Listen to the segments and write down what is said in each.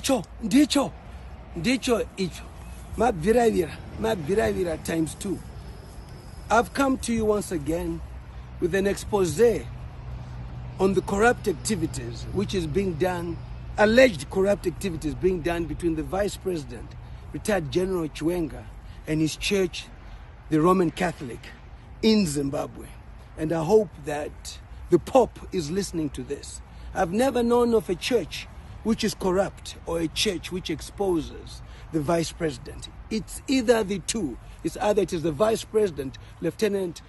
ndicho icho. Mabviravira times 2. I've come to you once again with an expose on the corrupt activities which is being done, alleged corrupt activities being done between the Vice President, retired General Chiwenga, and his church, the Roman Catholic, in Zimbabwe. And I hope that the Pope is listening to this. I've never known of a church which is corrupt or a church which exposes the Vice President. It's either the two. It's either it is the Vice President, Lieutenant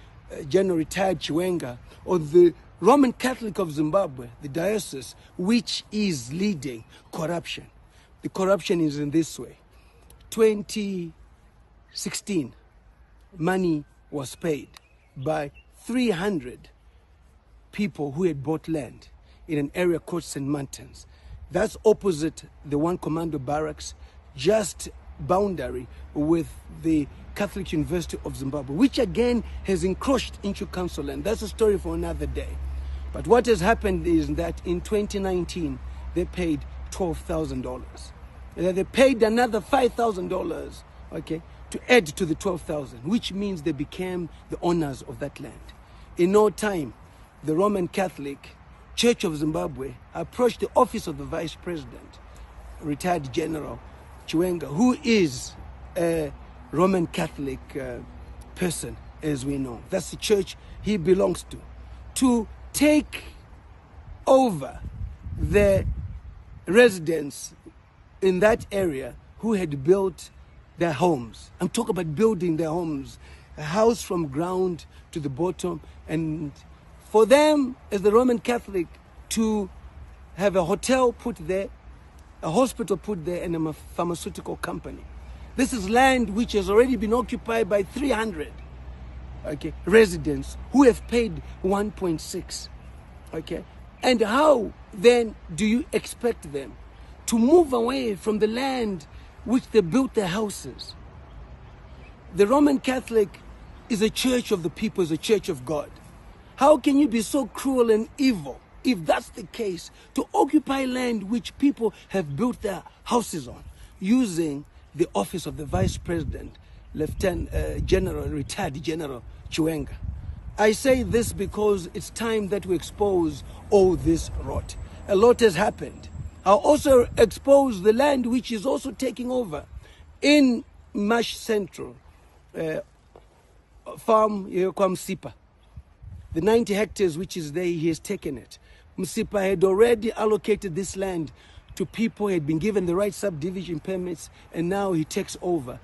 General retired Chiwenga, or the Roman Catholic of Zimbabwe, the diocese, which is leading corruption. The corruption is in this way. 2016, money was paid by 300 people who had bought land in an area called St. Martin's. That's opposite the One Commando Barracks, just boundary with the Catholic University of Zimbabwe, which again has encroached into council land. That's a story for another day. But what has happened is that in 2019, they paid $12,000. They paid another $5,000, okay, to add to the 12,000, which means they became the owners of that land. In no time, the Roman Catholic Church of Zimbabwe approached the office of the Vice President, retired General Chiwenga, who is a Roman Catholic person, as we know. That's the church he belongs to take over the residents in that area who had built their homes. I'm talking about building their homes, a house from ground to the bottom, and for them, as the Roman Catholic, to have a hotel put there, a hospital put there, and a pharmaceutical company. This is land which has already been occupied by 300 residents who have paid 1.6. And how then do you expect them to move away from the land which they built their houses? The Roman Catholic is a church of the people, is a church of God. How can you be so cruel and evil, if that's the case, to occupy land which people have built their houses on, using the office of the Vice President, Lieutenant General, retired General Chiwenga? I say this because it's time that we expose all this rot. A lot has happened. I'll also expose the land which is also taking over in Mash Central farm, Msipa. The 90 hectares which is there, he has taken it. Msipa had already allocated this land to people who had been given the right subdivision permits, and now he takes over.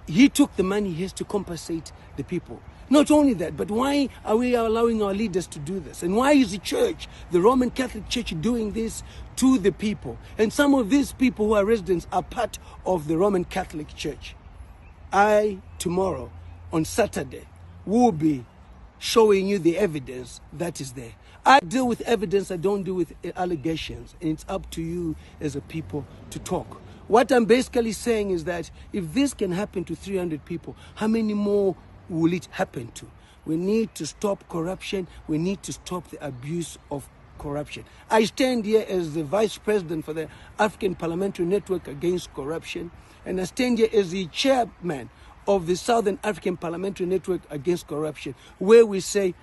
He took the money, he has to compensate the people. Not only that, but why are we allowing our leaders to do this? And why is the church, the Roman Catholic Church, doing this to the people? And some of these people who are residents are part of the Roman Catholic Church. Tomorrow, on Saturday, will be showing you the evidence that is there. I deal with evidence, I don't deal with allegations, and it's up to you as a people to talk. What I'm basically saying is that if this can happen to 300 people, how many more will it happen to? We need to stop corruption. We need to stop the abuse of corruption. I stand here as the Vice President for the African Parliamentary Network Against Corruption, and I stand here as the Chairman of the Southern African Parliamentary Network Against Corruption, where we say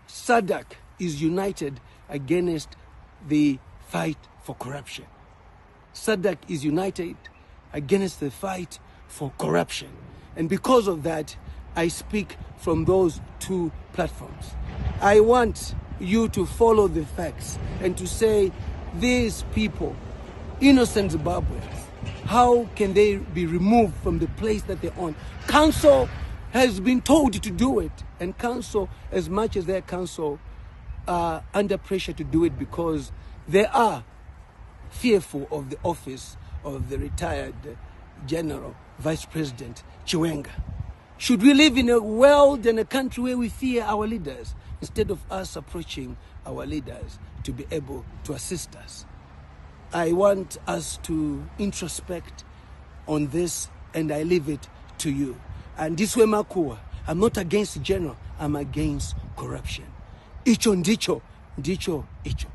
SADC is united against the fight for corruption. SADC is united against the fight for corruption. And because of that, I speak from those two platforms. I want you to follow the facts and to say, these people, innocent Zimbabweans, how can they be removed from the place that they're on? Council has been told to do it, and council, as much as their council, are under pressure to do it because they are fearful of the office of the retired General Vice President Chiwenga. Should we live in a world and a country where we fear our leaders instead of us approaching our leaders to be able to assist us? I want us to introspect on this, and I leave it to you. And this way, Makua, I'm not against the general, I'm against corruption. Icho ndicho, icho.